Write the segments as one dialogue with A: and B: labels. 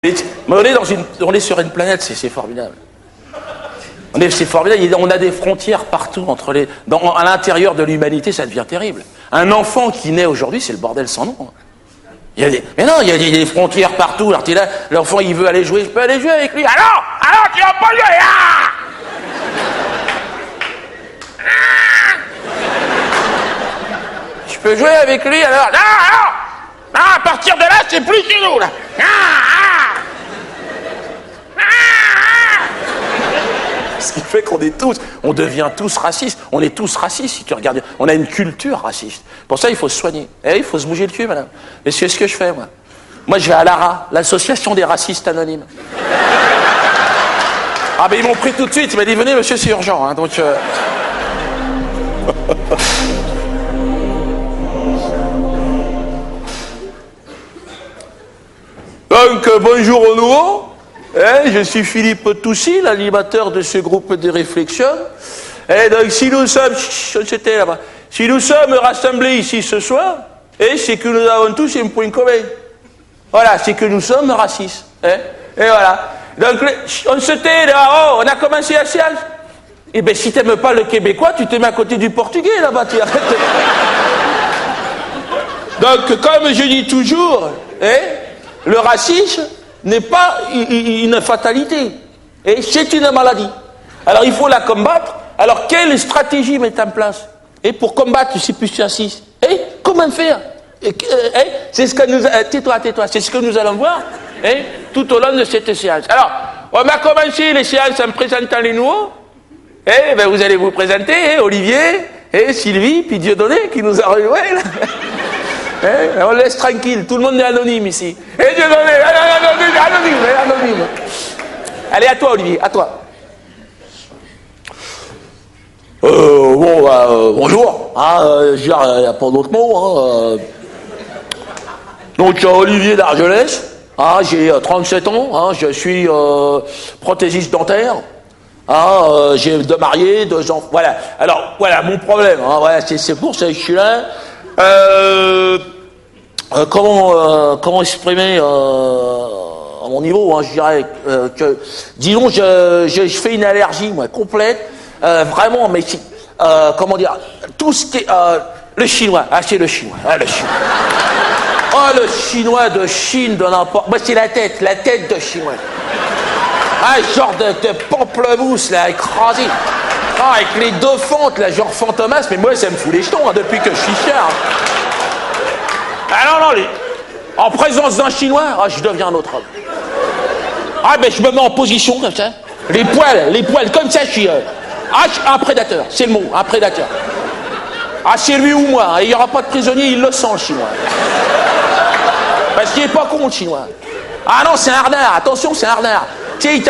A: Mais on est sur une planète, c'est formidable. C'est formidable, on a des frontières partout entre à l'intérieur de l'humanité, ça devient terrible. Un enfant qui naît aujourd'hui, c'est le bordel sans nom. Mais non, il y a des frontières partout. Alors là, l'enfant il veut aller jouer, je peux aller jouer avec lui. Alors, tu vas pas jouer. Je peux jouer avec lui alors. Non, à partir de là, c'est plus chez nous là. Ce qui fait on devient tous racistes. On est tous racistes, si tu regardes. On a une culture raciste. Pour ça, il faut se soigner. Il faut se bouger le cul, madame. Et c'est ce que je fais, moi. Moi, je vais à l'ARA, l'association des racistes anonymes. Ah, ben ils m'ont pris tout de suite. Ils m'ont dit, venez, monsieur, c'est urgent. Hein, donc, bonjour au nouveau. Je suis Philippe Toussy, l'animateur de ce groupe de réflexion. Et donc, si nous sommes rassemblés ici ce soir, c'est que nous avons tous un point commun. Voilà, c'est que nous sommes racistes. Et voilà. Donc, on se tait là, on a commencé la séance. Eh bien, si tu n'aimes pas le québécois, tu te mets à côté du portugais là-bas, tu arrêtes. Donc, comme je dis toujours, le racisme n'est pas une fatalité, c'est une maladie. Alors il faut la combattre. Alors quelle stratégie mettre en place pour combattre ce plus raciste? Comment faire? C'est ce que nous tais-toi, c'est ce que nous allons voir tout au long de cette séance. Alors, on va commencer les séances en présentant les nouveaux. Vous allez vous présenter, Olivier, Sylvie, puis Dieudonné qui nous a rejoint. On laisse tranquille, tout le monde est anonyme ici. Anonyme. Allez, à toi, Olivier, à toi. Bonjour. Il n'y a pas d'autre mot. Donc, Olivier d'Argelès. J'ai 37 ans. Je suis prothésiste dentaire. J'ai 2 mariés, 2 enfants. Voilà. Alors, voilà mon problème. Voilà, c'est pour ça que je suis là. Comment exprimer à mon niveau, je dirais que, disons, je fais une allergie, moi, complète, vraiment, mais comment dire, tout ce qui est, le chinois, c'est le chinois, le chinois. Le chinois de Chine, de n'importe, moi c'est la tête de chinois. Genre de pamplemousse, là, écrasé. Avec les 2 fentes, là, genre Fantomas, mais moi ça me fout les jetons, depuis que je suis cher. Non, en présence d'un chinois, je deviens un autre homme. Je me mets en position comme ça. Les poils, comme ça, je suis un prédateur, c'est le mot, un prédateur. C'est lui ou moi, il n'y aura pas de prisonnier, il le sent, le chinois. Parce qu'il n'est pas con, le chinois. Non, c'est un harnard, attention, c'est un harnard. Tu sais, il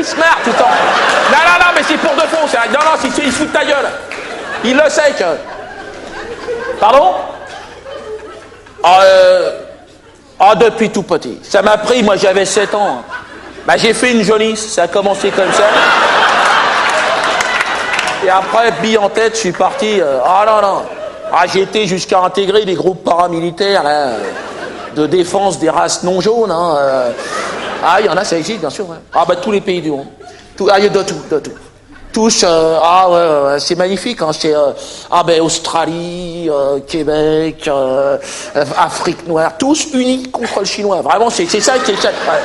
A: se marre tout le temps. Non, mais c'est pour de fond, il se fout de ta gueule. Il le sait que... Pardon? Depuis tout petit. Ça m'a pris, moi j'avais 7 ans. J'ai fait une jaunisse, ça a commencé comme ça. Et après, bille en tête, je suis parti. Non. J'ai été jusqu'à intégrer des groupes paramilitaires là, de défense des races non jaunes. Il y en a, ça existe, bien sûr. Tous les pays du monde. Il y a de tout. Tous, c'est magnifique, c'est Australie, Québec, Afrique noire, tous unis contre le chinois. Vraiment, c'est ça qui est ça. Ouais.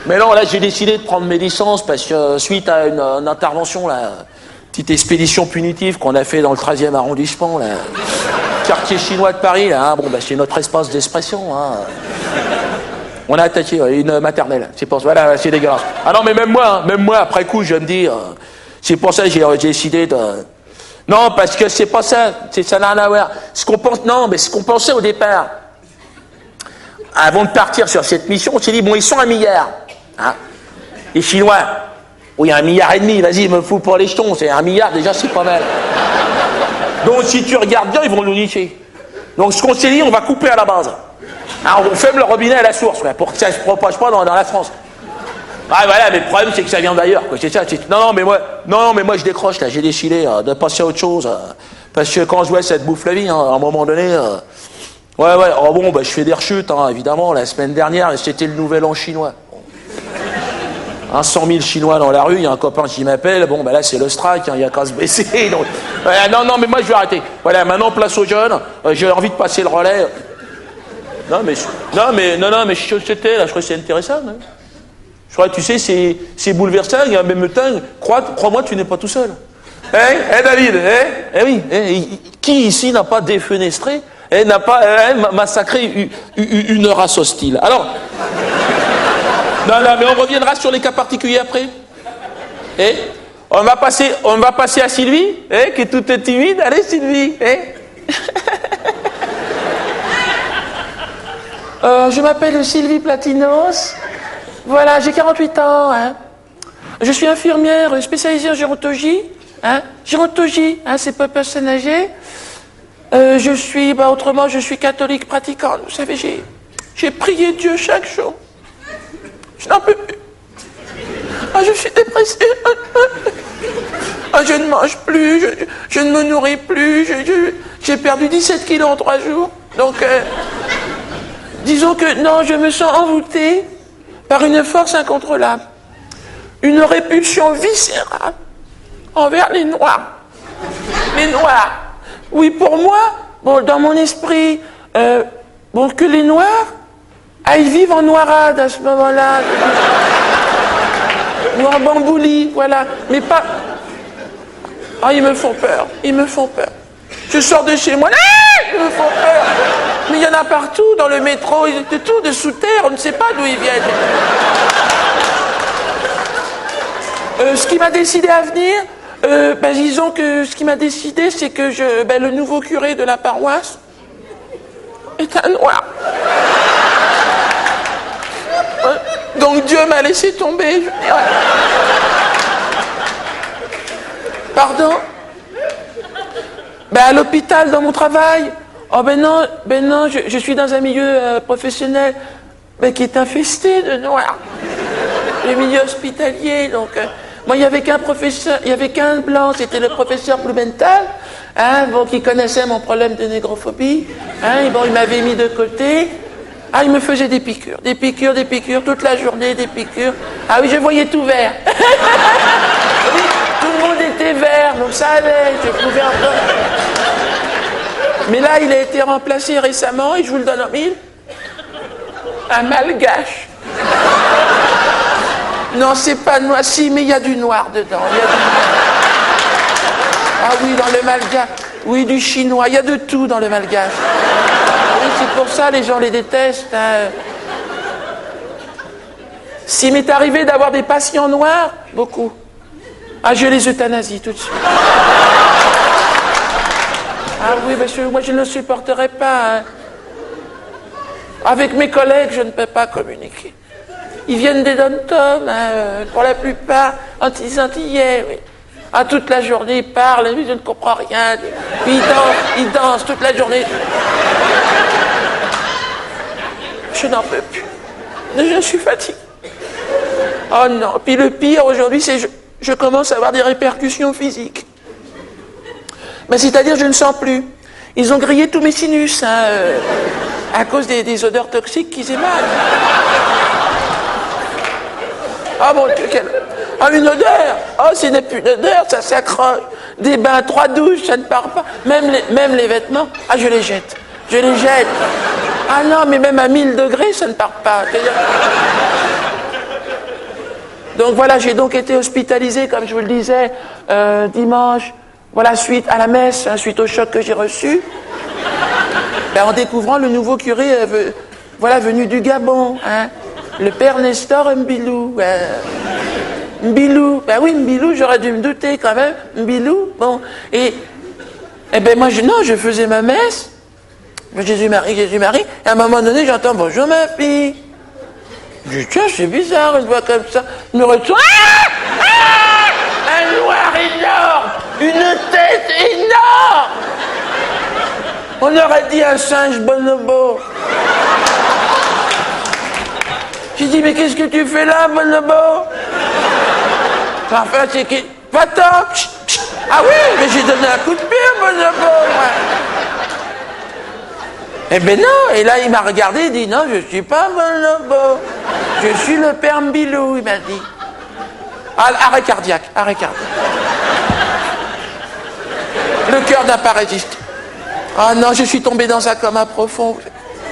A: Mais non, là, j'ai décidé de prendre mes licences parce que suite à une intervention, là, petite expédition punitive qu'on a fait dans le 13e arrondissement, là, quartier chinois de Paris, là, c'est notre espace d'expression. On a attaqué une maternelle. C'est pour ça, voilà, c'est dégueulasse. Non, mais même moi, après coup, je me dis. C'est pour ça que j'ai décidé de... Non, parce que c'est pas ça. Ça n'a rien à voir. Ce qu'on pensait au départ, avant de partir sur cette mission, on s'est dit, ils sont 1 milliard. Les Chinois, il y a 1,5 milliard, vas-y, me fous pour les jetons, c'est 1 milliard, déjà, c'est pas mal. Donc, si tu regardes bien, ils vont nous nicher. Donc, ce qu'on s'est dit, on va couper à la base. On ferme le robinet à la source, pour que ça ne se propage pas dans la France. Voilà, mais le problème, c'est que ça vient d'ailleurs, quoi. C'est ça. Non, mais moi, je décroche, là. J'ai décidé de passer à autre chose. Parce que quand je vois cette bouffe la vie, à un moment donné, Ouais, ouais, oh bon, bah, je fais des rechutes, hein, évidemment. La semaine dernière, c'était le nouvel an chinois. 100 000 Chinois dans la rue, il y a un copain qui m'appelle, bon, bah là, c'est le strike, il y a qu'à se baisser. Donc, voilà, non, mais moi, je vais arrêter. Voilà, maintenant, place aux jeunes, j'ai envie de passer le relais. Non, mais c'était, là, je crois que c'est intéressant. Hein. Je crois que, tu sais, c'est bouleversant, et en même temps, crois-moi, tu n'es pas tout seul. Hein, David, oui, qui ici n'a pas défenestré, n'a pas massacré une race hostile? Alors, non, mais on reviendra sur les cas particuliers après. On va passer à Sylvie, qui est toute timide. Allez, Sylvie, je m'appelle Sylvie Platinos. Voilà, j'ai 48 ans. Hein. Je suis infirmière spécialisée en gérontologie. Hein. Gérontologie, hein, c'est pas personne âgée. Je suis catholique pratiquante. Vous savez, j'ai prié Dieu chaque jour. Je n'en peux plus. Je suis dépressée. Je ne mange plus, je ne me nourris plus. J'ai perdu 17 kilos en 3 jours. Donc, disons que non, je me sens envoûtée par une force incontrôlable. Une répulsion viscérale envers les Noirs. Les Noirs. Oui, pour moi, bon, dans mon esprit, que les Noirs aillent vivre en noirade à ce moment-là. Ou en bambouli, voilà. Mais pas... Ah, ils me font peur. Je sors de chez moi, ils me font peur. Mais il y en a partout, dans le métro, de tout, de sous terre, on ne sait pas d'où ils viennent. Ce qui m'a décidé à venir, disons que ce qui m'a décidé, c'est que le nouveau curé de la paroisse est un noir. Donc Dieu m'a laissé tomber, je dirais. Pardon? À l'hôpital, dans mon travail. Oh non, je suis dans un milieu professionnel qui est infesté de noirs. Le milieu hospitalier, donc... Moi, il n'y avait qu'un professeur, il n'y avait qu'un blanc, c'était le professeur Blumenthal, qui connaissait mon problème de négrophobie. Il m'avait mis de côté. Il me faisait des piqûres, toute la journée, des piqûres. Ah oui, je voyais tout vert. Oui, tout le monde était vert, donc ça allait, je pouvais encore... Mais là, il a été remplacé récemment, et je vous le donne en mille. Un malgache. Non, c'est pas noir, si, mais il y a du noir dedans. Ah oui, dans le malgache. Oui, du chinois, il y a de tout dans le malgache. Oui, c'est pour ça les gens les détestent. Hein. S'il m'est arrivé d'avoir des patients noirs, beaucoup. Je les euthanasie tout de suite. Ah oui, monsieur, moi je ne le supporterai pas. Hein. Avec mes collègues, je ne peux pas communiquer. Ils viennent des dom-toms, pour la plupart, antillais, oui. Toute la journée, ils parlent, je ne comprends rien. Puis ils dansent toute la journée. Je n'en peux plus. Je suis fatigué. Oh non. Puis le pire aujourd'hui, c'est que je commence à avoir des répercussions physiques. C'est-à-dire, je ne sens plus. Ils ont grillé tous mes sinus, à cause des odeurs toxiques qu'ils émanent. Ah mon Dieu, une odeur. Ce n'est plus une odeur, ça s'accroche. Des bains, 3 douches, ça ne part pas. Même les vêtements, je les jette. Ah non, mais même à 1000 degrés, ça ne part pas. Donc voilà, j'ai donc été hospitalisé, comme je vous le disais, dimanche, voilà, suite à la messe, suite au choc que j'ai reçu. En découvrant le nouveau curé, venu du Gabon, le père Nestor Mbilou. Mbilou, oui, Mbilou, j'aurais dû me douter quand même. Mbilou, bon. Et moi, je faisais ma messe. Jésus-Marie. Et à un moment donné, j'entends « Bonjour ma fille ». Je dis « Tiens, c'est bizarre, une voix comme ça ». Je me retourne. Un noir énorme, une tête énorme. On aurait dit un singe bonobo. J'ai dit, mais qu'est-ce que tu fais là, bonobo? Enfin, c'est qui? Va-t'en. Ah oui, mais j'ai donné un coup de pied, bonobo. Eh ben non, et là il m'a regardé, il dit non, je suis pas bonobo, je suis le père Mbilou, il m'a dit. Arrêt cardiaque, arrêt cardiaque. Le cœur n'a pas résisté. Ah non, je suis tombé dans un coma profond,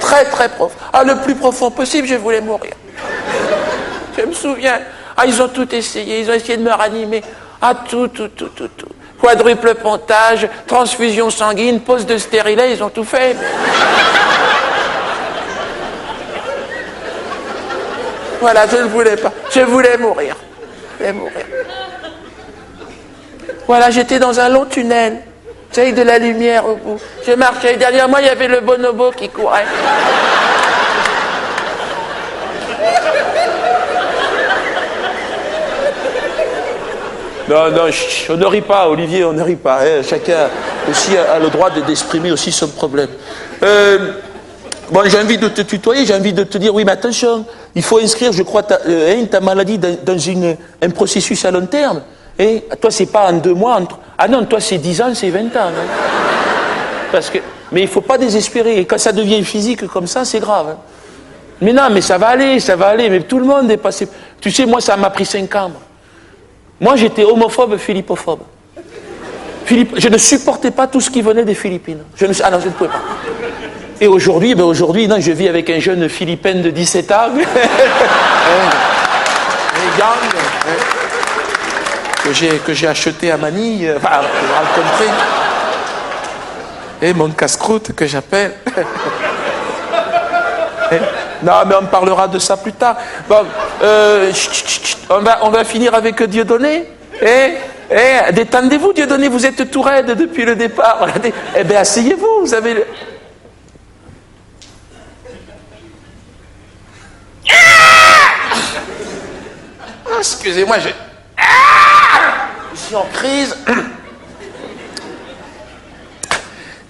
A: très très profond. Ah, le plus profond possible, je voulais mourir. Je me souviens, ah ils ont tout essayé, ils ont essayé de me ranimer. Ah tout. Quadruple pontage, transfusion sanguine, pose de stérilet, ils ont tout fait. Voilà, je ne voulais pas. Je voulais mourir. Voilà, j'étais dans un long tunnel. Avec de la lumière au bout. Je marchais. Derrière moi, il y avait le bonobo qui courait. Non, on ne rit pas, Olivier, on ne rit pas. Hein. Chacun aussi a le droit d'exprimer aussi son problème. Bon, j'ai envie de te tutoyer, j'ai envie de te dire, oui, mais attention, il faut inscrire, je crois, ta maladie dans un processus à long terme. Hein. Toi, c'est pas en 2 mois. Ah non, toi, c'est 10 ans, c'est 20 ans. Hein. Mais il ne faut pas désespérer. Et quand ça devient physique comme ça, c'est grave. Hein. Mais non, mais ça va aller. Mais tout le monde est passé. Tu sais, moi, ça m'a pris 5 ans. Moi, j'étais homophobe, philippophobe. Je ne supportais pas tout ce qui venait des Philippines. Ah non, je ne pouvais pas. Et aujourd'hui, non, je vis avec un jeune Philippin de 17 ans. Que j'ai acheté à Manille, enfin, rencontré. Et mon casse-croûte que j'appelle. Non, mais on parlera de ça plus tard. Bon, on va finir avec Dieudonné. Détendez-vous, Dieudonné, vous êtes tout raide depuis le départ. Eh bien, asseyez-vous, vous avez... Excusez-moi, je suis en crise.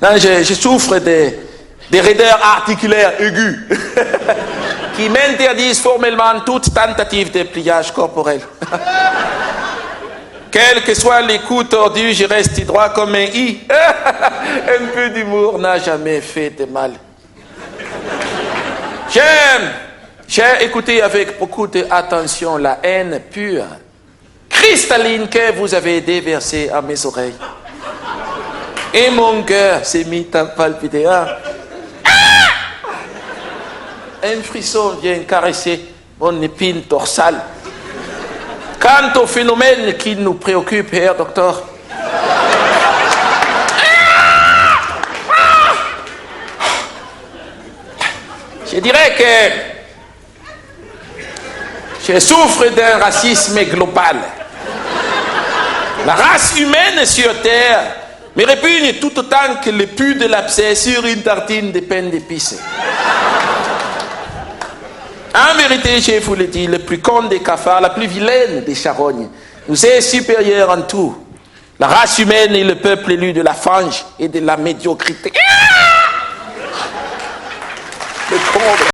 A: Non, je souffre des raideurs articulaires aigus qui m'interdisent formellement toute tentative de pliage corporel. Quels que soient les coups tordus, je reste droit comme un i. Un peu d'humour n'a jamais fait de mal. J'ai écouté avec beaucoup d'attention la haine pure, cristalline que vous avez déversée à mes oreilles. Et mon cœur s'est mis à palpiter. Un frisson vient caresser mon épine dorsale. Quant au phénomène qui nous préoccupe, Herr Docteur, je dirais que je souffre d'un racisme global. La race humaine sur Terre me répugne tout autant que le pu de l'abcès sur une tartine de pain d'épices. En vérité, je vous le dis, le plus con des cafards, la plus vilaine des charognes, nous est supérieur en tout. La race humaine est le peuple élu de la fange et de la médiocrité. Le comble.